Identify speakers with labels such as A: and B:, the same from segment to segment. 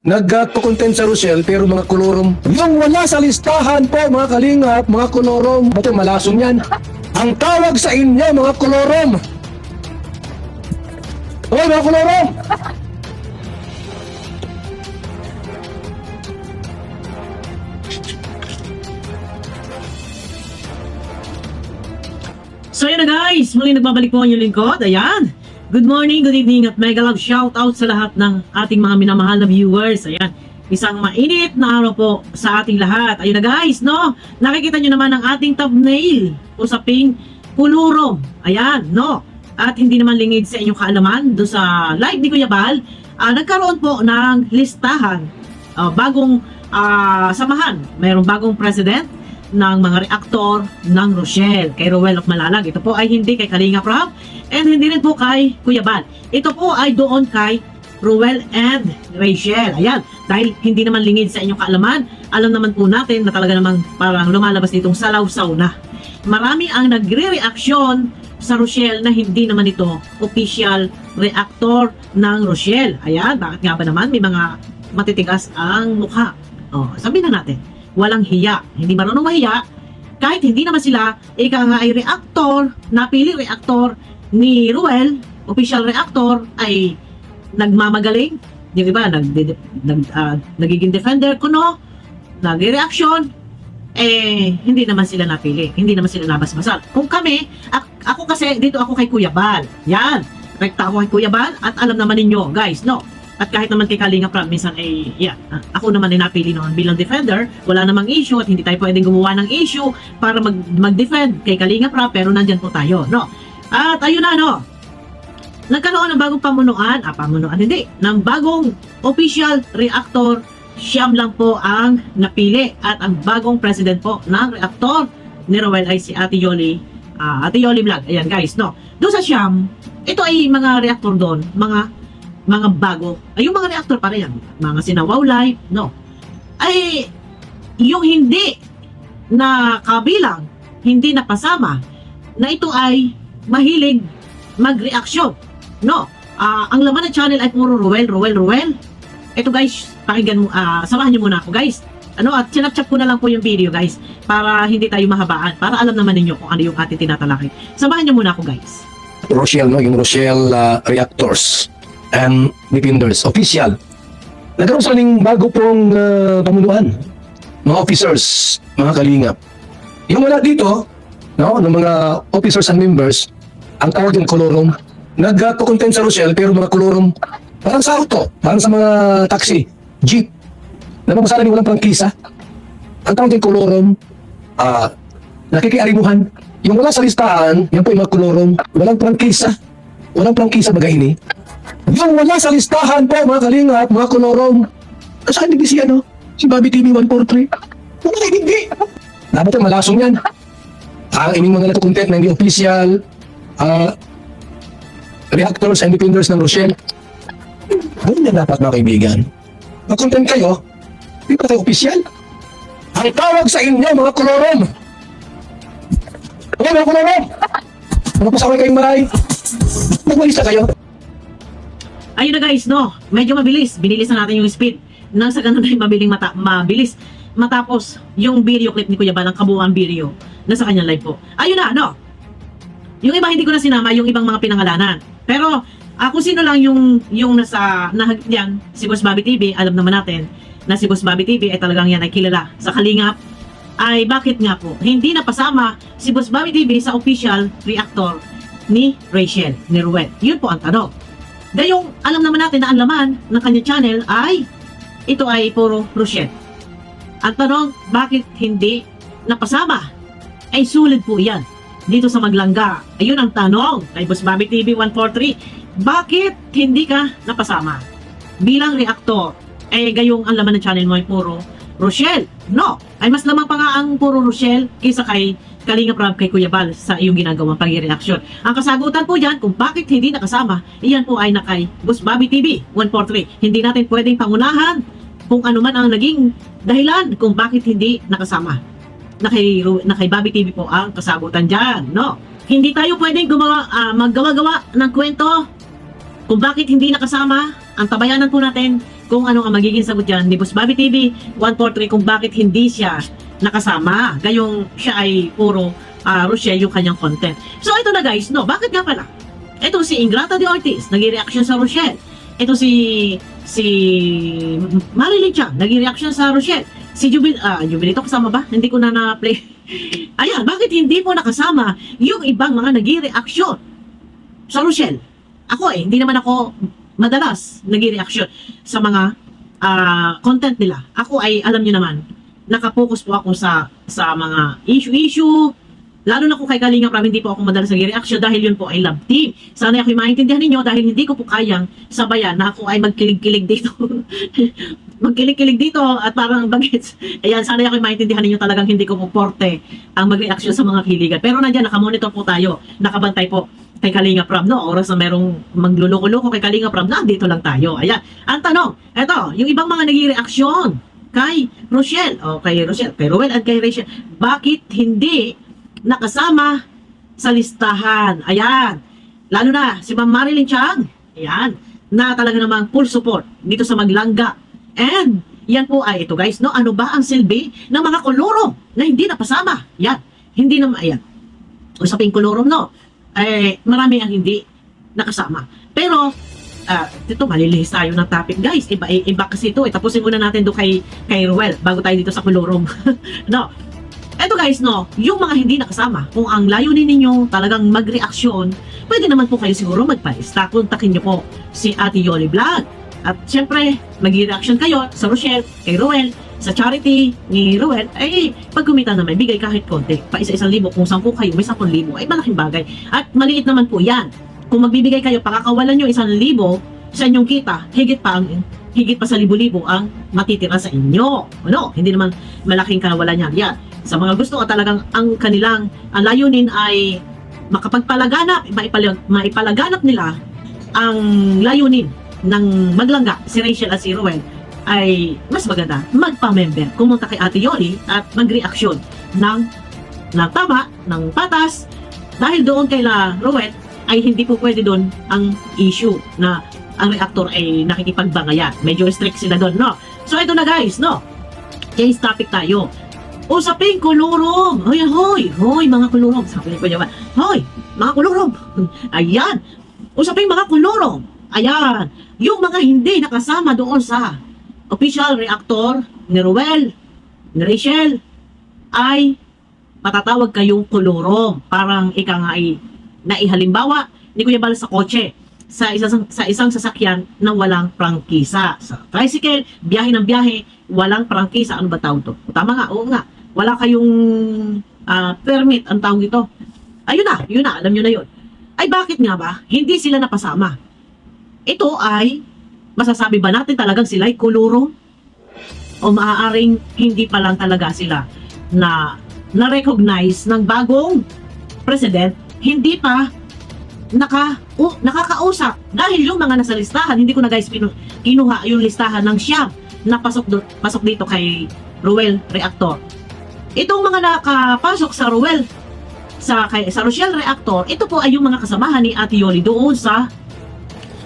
A: Nagkukontent sa Rochelle pero mga kolorom. Yung wala sa listahan po mga kalingap, mga kolorom. Ba't yung malason yan? Ang tawag sa inyo mga kolorom. Hoy mga kolorom!
B: So yun na guys, muli nagbabalik po ang inyong lingkod. Ayan. Good morning, good evening at mega love shout out sa lahat ng ating mga minamahal na viewers. Ayan. Isang mainit na araw po sa ating lahat. Ayun na guys, no? Nakikita nyo naman ang ating thumbnail. Usaping pulurom. Ayan, no? At hindi naman lingid sa inyong kaalaman doon sa live ni Kuya Bal. Nagkaroon po ng listahan. Bagong samahan. Mayroong bagong president ng mga reaktor ng Rochelle kay Roel of Malalag. Ito po ay hindi kay Kalinga Prab and hindi rin po kay Kuya Bal. Ito po ay doon kay Roel and Rachel. Ayan, dahil hindi naman lingid sa inyong kaalaman, alam naman po natin na talaga namang parang lumalabas ditong salaw-saw na. Marami ang nagre-reaksyon sa Rochelle na hindi naman ito official reactor ng Rochelle. Ayan, bakit nga ba naman may mga matitigas ang mukha? Sabihin na natin, walang hiya, hindi marunong mahiya, kahit hindi naman sila, ika nga ay reactor, napili reactor ni Ruel, official reactor, ay nagmamagaling, yung iba, nagiging defender kuno, nagre-reaction, hindi naman sila napili, hindi naman sila nabasbasan. Kung kami, ako kasi, dito ako kay Kuya Bal, yan, rekta ako kay Kuya Bal, at alam naman ninyo, guys, no? At kahit naman kay Kalinga Prab, minsan ako naman ay napili noon bilang defender, wala namang issue at hindi tayo pwedeng gumawa ng issue para mag-defend kay Kalinga Prab, pero nandyan po tayo, no? At ayun na, no? Nagkaroon ng bagong ng bagong official reactor, siyam lang po ang napili at ang bagong president po ng reactor ni Roel ay si Ate Yoli Vlog. Ayan guys, no? Doon sa siyam, ito ay mga reactor doon, mga bago, ay yung mga reactor pa rin yan, mga sinawaw life, no? Ay, yung hindi na kabilang, hindi na pasama, na ito ay mahilig mag-reaksyon, no? Ang laman ng channel ay puro Roel. Ito guys, pakinggan mo, samahan nyo muna ako guys. At sinapchap ko na lang po yung video guys, para hindi tayo mahabaan, para alam naman ninyo kung ano yung ating tinatalakay. Samahan nyo muna ako guys.
A: Rochelle, no? Yung Rochelle reactors and defenders, official. Nagkaroon sa kaning bago pong pamunuan, mga officers, mga kalingap. Yung wala dito, no, ng mga officers and members, ang tawag yung kolorom. Nagkukontent sa Rochelle pero mga kolorom, parang sa auto, parang sa mga taxi, jeep, na mamasalan yung walang prangkisa. Ang tawag yung kolorom, nakikiarimuhan. Yung wala sa listahan, yan po yung mga kolorom, walang prangkisa bagay ini. Yung wala sa listahan po mga kalingap, mga kolorom. Saan hindi si si Bobby TV 143? Wala hindi. Dapat yung malasong yan. Ang ining mga nagkukontent na hindi official reactors and defenders ng Rochelle. Ganun na dapat mga kaibigan. Mag-content kayo, hindi pa kayo official. Ang tawag sa inyo mga kolorom. Okay mga kolorom. Napasakay kayong maray. Magwalis na kayo.
B: Ayun na guys, no? Medyo mabilis. Binilisan natin yung speed. Nang sa ganun ay mabilis. Matapos yung video clip ni Kuya Bal, ang kabuuan video na sa kanyang live po. Ayun na, no? Yung iba hindi ko na sinama, yung ibang mga pinangalanan. Pero, kung sino lang yung nasa nahagit yan, si Boss Bobby TV, alam naman natin na si Boss Bobby TV ay talagang yan ay kilala sa Kalingap. Ay bakit nga po hindi napasama si Boss Bobby TV sa official reactor ni Rachel, ni Ruel? Yun po ang tanong. Gayong alam naman natin na ang laman ng kanya channel ay ito ay puro Rochelle. Ang tanong, bakit hindi napasama? Ay sulit po yan dito sa Maglangga. Ayun ang tanong kay Boss Bobby TV 143. Bakit hindi ka napasama bilang reactor? Gayong ang laman ng channel mo ay puro Rochelle. No, ay mas lamang pa nga ang puro Rochelle kaysa kay Kalinga Prab, kay Kuya Bal sa iyong ginagawang pag-reaction. Ang kasagutan po dyan kung bakit hindi nakasama, iyan po ay na kay Boss Bobby TV 143. Hindi natin pwedeng pangunahan kung ano man ang naging dahilan kung bakit hindi nakasama. Na kay Bobby TV po ang kasagutan dyan, no? Hindi tayo pwedeng maggawa-gawa ng kwento kung bakit hindi nakasama. Ang tabayanan po natin kung ano ang magiging sagot dyan ni Boss Bobby TV 143 kung bakit hindi siya nakasama. Gayong siya ay puro Rochelle yung kanyang content. So ito na guys, no, bakit nga pala? Ito si Ingrata de Ortiz, nag-reaction sa Rochelle. Ito si Marilyn Chang, nag-reaction sa Rochelle. Si Jubilito kasama ba? Hindi ko na na-play. Ayan, bakit hindi po nakasama yung ibang mga nag-reaction sa Rochelle? Ako hindi naman ako madalas nag-reaction sa mga content nila. Ako ay, alam nyo naman, nakapokus po ako sa mga issue, lalo na kung kay Kalinga Prab, hindi po ako madalas nag-reaction dahil yun po ay love team. Sana ako'y maintindihan ninyo dahil hindi ko po kayang sabayan na ako ay magkilig-kilig dito. Magkilig-kilig dito at parang bagets. Ayan, sana ako'y maintindihan ninyo, talagang hindi ko po porte ang mag-reaction sa mga kiligan. Pero nandiyan, nakamonitor po tayo, nakabantay po kay Kalinga Prab, no? Oras na merong magluloko-loko kay Kalinga Prab, nandito lang tayo. Ayan, ang tanong, eto, yung ibang mga nag-reaction kay Rochelle, kay Ruel at kay Rachel, bakit hindi nakasama sa listahan? Ayan, lalo na si Ma'am Marilyn Chang, ayan, na talaga namang full support dito sa Maglangga. And yan po ay ito guys, no? Ano ba ang silbi ng mga kolorong na hindi napasama? Yan, hindi naman, ayan, usaping kolorong, no? Marami ang hindi nakasama. Pero dito malilihis tayo ng topic guys, iba kasi ito. Tapusin muna natin doon kay Ruel bago tayo dito sa kolorong. No, eto guys, no, yung mga hindi nakasama, kung ang layunin ninyo talagang mag-reaksyon, pwede naman po kayo siguro magpalista. Kontakin nyo po si Ate Yoli Vlog. At syempre, mag-reaction kayo sa Rochelle, kay Ruel, sa charity ni Ruel, ay pag kumita na may bigay kahit konti, pa isa-isang libo, kung 10 kayo, may 10,000, ay malaking bagay. At maliit naman po yan. Kung magbibigay kayo, pakakawalan nyo 1,000 sa inyong kita, higit pa sa libo-libo ang matitira sa inyo. Ano? Hindi naman malaking kawalan yan. Yan. Sa mga gusto ka talagang ang kanilang ang layunin ay makapagpalaganap, maipalaganap nila ang layunin ng Maglangga, si Rachel at si Ruel, ay mas maganda magpa-member. Kumunta kay Ate Yoli at mag-reaction ng tama, ng patas, dahil doon kay Ruel ay hindi po pwede doon ang issue na ang reactor ay nakikipagbangayan. Medyo strict sila doon, no? So ito na guys, no? Case topic tayo. Usaping kulurong. Hoy, mga kulurong. Sabi ko naman, hoy, mga kulurong. Ayan. Usaping mga kulurong. Ayan. Yung mga hindi nakasama doon sa official reactor ni Ruel, ni Rachel, ay matatawag kayong kulurong. Parang ika nga ay naihalimbawa ni Kuya Bal sa kotse, sa isang sasakyan na walang prangkisa. Sa tricycle, biyahe ng biyahe, walang prangkisa. Ano ba tawag to? Tama nga, oo nga. Wala kayong permit, ang tawag ito. Ayun na, alam nyo na yun. Ay bakit nga ba hindi sila napasama? Ito ay, masasabi ba natin talagang sila'y kulurong? O maaaring hindi pa lang talaga sila na-recognize ng bagong president, hindi pa nakakausap. Dahil yung mga nasa listahan, hindi ko na guys kinuha yung listahan ng siyam na pasok dito kay Ruel Reactor. Itong mga nakapasok sa Ruel, sa Rochelle Reactor, ito po ay yung mga kasamahan ni Ate Yoli doon sa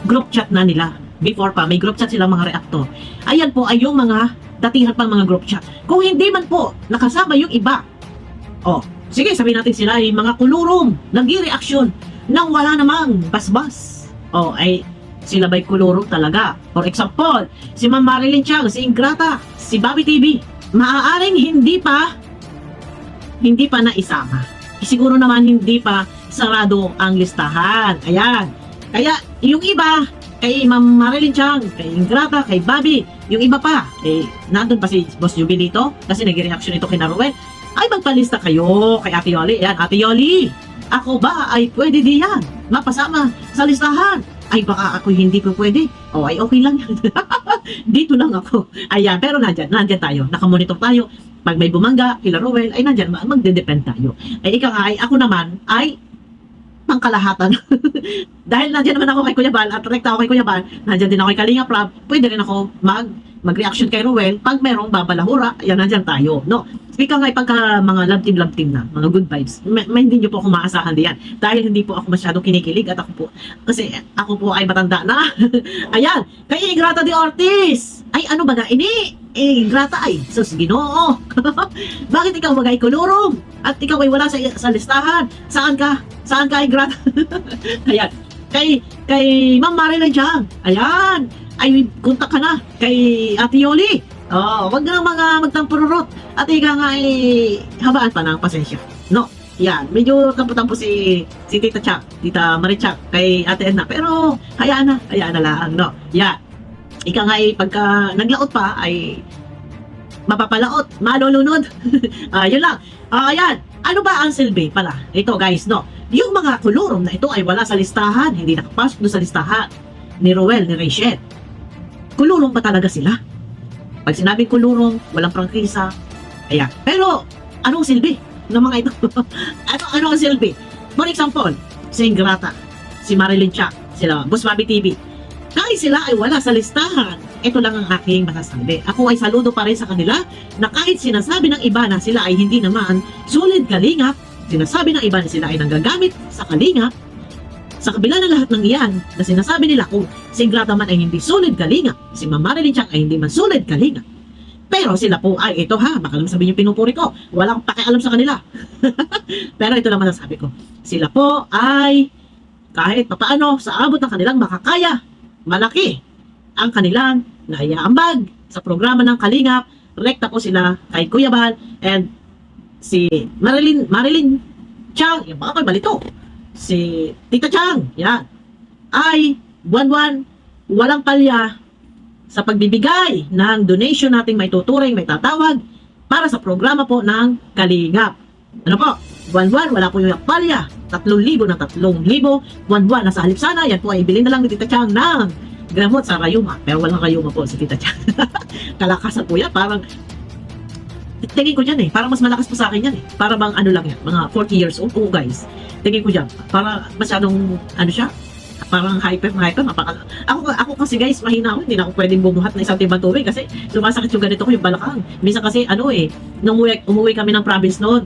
B: group chat na nila. Before pa, may group chat silang mga reactor. Ayan po ay yung mga datihan pang mga group chat. Kung hindi man po nakasama yung iba, sige, sabihin natin sila ay mga kulurong, nag-reaction nang wala namang basbas. Ay sila ba'y kulurong talaga? For example, si Ma'am Marilyn Chang, si Ingrata, si Bobby TV, maaaring hindi pa naisama. Siguro naman hindi pa sarado ang listahan. Ayan. Kaya yung iba, kay Ma'am Marilyn Chang, kay Ingrata, kay Bobby, yung iba pa, nandun pa si Boss Jubilito, kasi nag-reaction ito kay Ruel, ay magpalista kayo kay Ate Yoli. Ayan, Ate Yoli, ako ba ay pwede diyan mapasama sa listahan? Ay baka ako hindi po pwede. Ay okay lang yan. Dito lang ako. Ayan, pero nandyan tayo, nakamonitor tayo. Pag may bumangga, kila Ruel, ay nandyan, magde-depend tayo. Ay ika nga, ako naman, ay pangkalahatan. Dahil nandiyan naman ako kay Kuya Bal at rekta ako kay Kuya Bal, nandiyan din ako kay Kalinga Prab, pwede rin ako mag-reaction kay Ruel pag merong babalahura, yan nandiyan tayo, no? Ika nga pagka mga love team na, mga good vibes, hindi nyo po ako maasahan diyan. Dahil hindi po ako masyadong kinikilig at ako po, kasi ako po ay matanda na. Ayan, kay Ingrata de Ortiz. Ay, ano ba ga ini? Ingrata ay, sus, Ginoo. Bakit ikaw magay kulurong? At ikaw ay wala sa listahan. Saan ka? Saan ka, Ingrata? Ayan, kay Ma'am Marilyn Chang. Ayan, ay kontak ka na kay Ate Yoli. Oh, wag na mga magtampururot. At ika nga ay habaan pa ng pasensya. No, yan. Medyo tampo-tampo si Tita Chak, Tita Marichak, kay Ate Edna. Pero hayaan na lang, no. Yan. Ika nga ay pagka naglaot pa ay mapapalaot, malulunod. Yun lang. Ayan. Ano ba ang silbi pala? Ito guys, no. Yung mga kulurong na ito ay wala sa listahan, hindi nakapasok doon sa listahan ni Roel, ni Rachel. Kulurong ba talaga sila? Pag sinabing kulurong, walang prangkisa. Ayan. Pero, anong silbi ng mga ito? ano ang silbi? For example, si Ingrata, si Marilyn Chak, sila, Boss Bobby TV. Kahit sila ay wala sa listahan, ito lang ang aking masasabi. Ako ay saludo pa rin sa kanila na kahit sinasabi ng iba na sila ay hindi naman sulit kalingap, sinasabi ng iba na sila ay nanggagamit sa kalingap, sa kabila ng lahat ng iyan na sinasabi nila kung si Ingrata man ay hindi solid kalingap, si Ma'am Marilyn Chang ay hindi man solid kalingap. Pero sila po ay ito ha, baka lang sabihin yung pinupuri ko, wala akong pakialam sa kanila. Pero ito naman ang sabi ko, sila po ay kahit papaano sa abot ng kanilang makakaya, malaki ang kanilang naiaambag sa programa ng Kalingap. Rekta po sila kay Kuya Bal and si Marilyn Chang, yung baka balito. Si Tita Chang, yan, ay buwan-buwan, walang palya sa pagbibigay ng donation nating may tuturing, may tatawag para sa programa po ng Kalingap. Ano po? Buwan-buwan, wala po yung palya. 3,000 na 3,000. Buwan-buwan, nasa halip sana, yan po ay bilhin na lang ni Tita Chang ng gamot sa Rayuma. Pero walang Rayuma po si Tita Chang. Kalakasan po yan, parang tingin ko dyan parang mas malakas pa sa akin yan para bang ano lang yan, mga 40 years old. Oo guys, tingin ko dyan, para masyadong ano siya, parang hyper. Ako kasi guys, mahina ako, hindi na ako pwedeng bumuhat ng isang timbang tubig kasi sumasakit yung ganito ko, yung balakang. Minsan kasi ano nung umuwi kami ng province noon,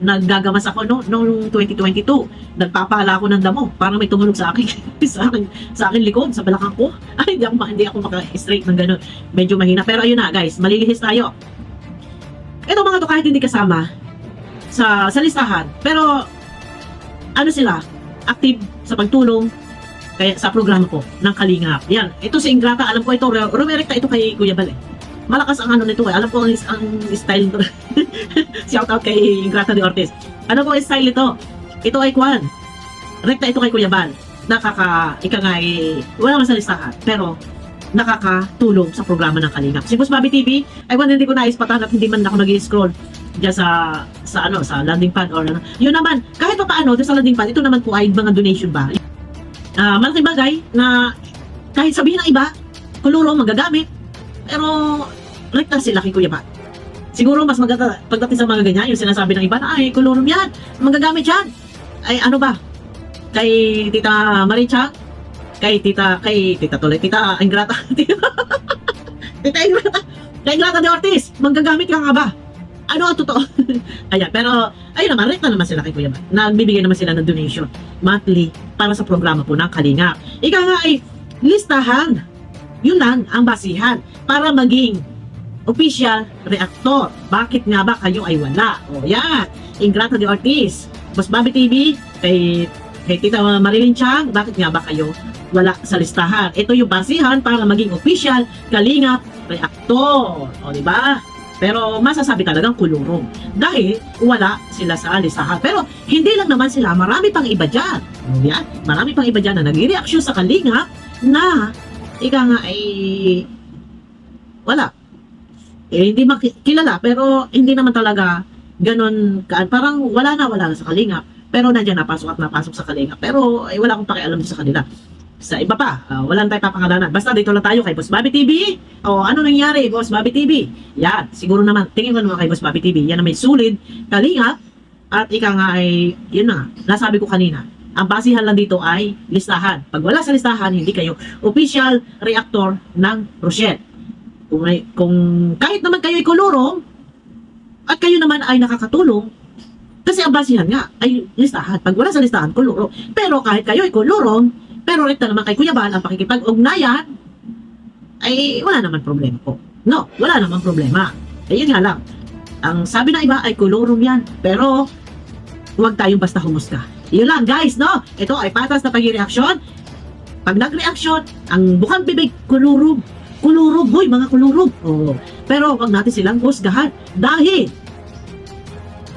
B: naggagamas ako noong 2022, nagpapala ako ng damo, parang may tumulog sa akin, sa akin likod, sa balakang ko. Ay, hindi ako maka-straight ng ganun. Medyo mahina, pero ayun na guys, malilihis tayo. Ito mga to kahit hindi kasama sa listahan, pero ano sila, active sa pagtulong kaya sa programa ko ng Kalingap. Yan, ito si Ingrata, alam ko ito, rumirekta ito kay Kuya Bal. Malakas ang ano nito alam ko ang style nito. Shout out kay Ingrata de Ortiz. Ano po ang style ito? Ito ay kwan. Rekta ito kay Kuya Bal. Ika nga wala man sa listahan, pero nakakatulong sa programa ng Kalingap. Si Boss Bobby TV, ay hindi ko naispatan at hindi man ako nag-scroll diyan sa landing pad or ano. Yun naman, kahit pa paano sa landing pad, ito naman po ay mga donation ba. Malaking bagay na kahit sabihin ng iba, kuluro magagamit, pero rekta sila kay Kuya Bal. Siguro mas maganda pagdating sa mga ganyan, yung sinasabi ng iba na ay kuluro yan, magagamit yan. Ay ano ba? Kay Tita Marichak, kay Tita Ingrata. Tita Ingrata. Kay Ingrata de Ortiz, manggagamit ka nga ba? Ano ang totoo? Ayan, pero ayun naman, rekta naman sila kay Kuya Bal. Nagbibigay naman sila ng donation monthly para sa programa po ng Kalingap. Ika nga ay listahan. Yun lang ang basihan para maging official reactor. Bakit nga ba kayo ay wala? O yan, Ingrata de Ortiz, Boss Bobby TV, kay Tita Marilyn Chang, bakit nga ba kayo wala sa listahan? Ito yung basihan para maging official Kalingap reactor. O diba? Pero masasabi talagang kulurong dahil wala sila sa listahan. Pero hindi lang naman sila, marami pang iba dyan. Yan, marami pang iba dyan na nag-reaction sa Kalingap na ika nga ay wala. Hindi makilala pero hindi naman talaga ganun parang wala na sa Kalingap. Pero nandiyan napasok sa Kalingap. Pero wala akong pakialam sa kanila. Sa iba pa, wala tayong papangalanan. Basta dito lang tayo kay Boss Bobby TV. O ano nangyari, Boss Bobby TV? Yan, siguro naman, tingin ko naman kay Boss Bobby TV. Yan na may sulid, Kalingap. At ika nga ay, yun na, nasabi ko kanina. Ang basihan lang dito ay listahan. Pag wala sa listahan, hindi kayo official reactor ng Rochelle. Kung kahit naman kayo ay kulurong, at kayo naman ay nakakatulong, kasi ang basihan nga ay listahan. Pag wala sa listahan, kuluro. Pero kahit kayo ay kulurong, pero rekta naman kay Kuya Bal ang pakikipag-ugnayan, ay wala naman problema po. No, wala naman problema. Ayun nga lang. Ang sabi ng iba ay kulurong yan. Pero, huwag tayong basta humusga. Yun lang guys, no? Ito ay patas na pag-reaksyon. Pag nag-reaksyon, ang bukang bibig, kulurog. Kulurog, boy, mga kulurog. Oh. Pero, huwag natin silang husgahan. Dahil,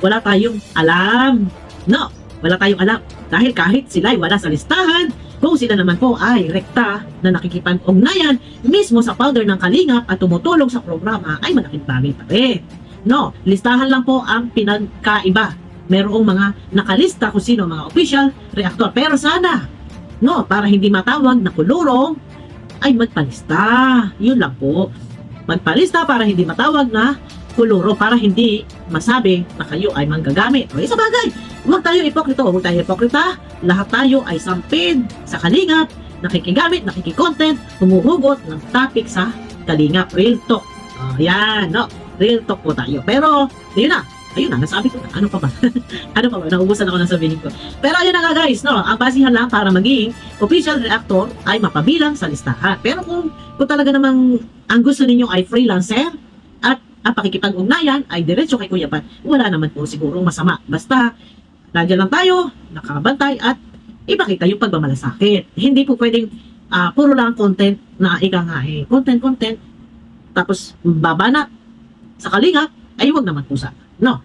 B: wala tayong alam. No, wala tayong alam. Dahil kahit sila ay wala sa listahan, kung sila naman po ay rekta na nakikipag-ugnayan mismo sa founder ng Kalingap at tumutulong sa programa, ay malaking bagay pa rin. No, listahan lang po ang pinagkaiba. Merong mga nakalista kung sino ang mga official reactor. Pero sana, no, para hindi matawag na kulurong, ay magpalista. Yun lang po. Magpalista para hindi matawag na kuluro, para hindi masabi na kayo ay manggagamit. O, isa bagay, huwag tayo ipokrito, huwag tayo ipokrita. Lahat tayo ay sampid sa Kalingap, nakikigamit, nakikikontent, humuhugot ng topic sa Kalingap. Real talk. Yan, no? Real talk po tayo. Pero, yun na. Ayun na, nasabi ko na. Ano pa ba? Ano pa ba? Naubusan ako ng sabihin ko. Pero ayun na nga guys, no? Ang basihan lang para maging official reactor ay mapabilang sa listahan. Pero kung talaga namang ang gusto ninyo ay freelancer at ang pakikipag-ugnayan ay diretso kay Kuya Bal, wala naman po sigurong masama. Basta, nandiyan lang tayo, nakabantay at ipakita yung pagmamalasakit. Hindi po pwedeng puro lang content na ika nga eh. Content, tapos babanat sa Kalingap, ay huwag naman po sana. No.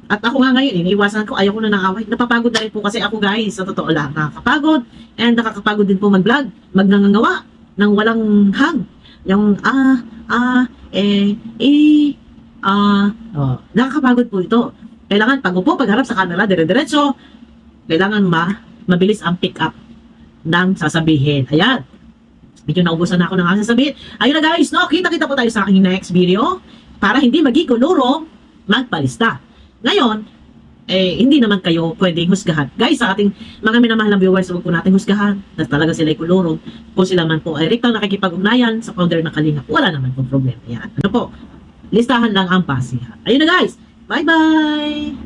B: At ako nga ngayon, iniiwasan ko, ayaw ko na ng away. Napapagod na rin po kasi ako guys, sa totoo lang, nakakapagod. And nakakapagod din po mag-vlog, magngangawa ng walang hang. Yung nakakapagod po ito. Kailangan pag upo, pagharap sa camera, dire-diretso, kailangan mabilis ang pick up ng sasabihin. Ayan. Medyo naubusan na ako ng sasabihin. Ayun na guys, no? Kita-kita po tayo sa aking next video para hindi maging kulurong, magpalista. Ngayon, hindi naman kayo pwedeng husgahan. Guys, sa ating mga minamahal na viewers, huwag po natin husgahan na talaga sila ay kulurong. Kung sila man po ay rektang nakikipag-ugnayan sa founder ng Kalingap, wala naman po problema yan. Ano po? Listahan lang ang basihan. Ayun na guys. Bye-bye!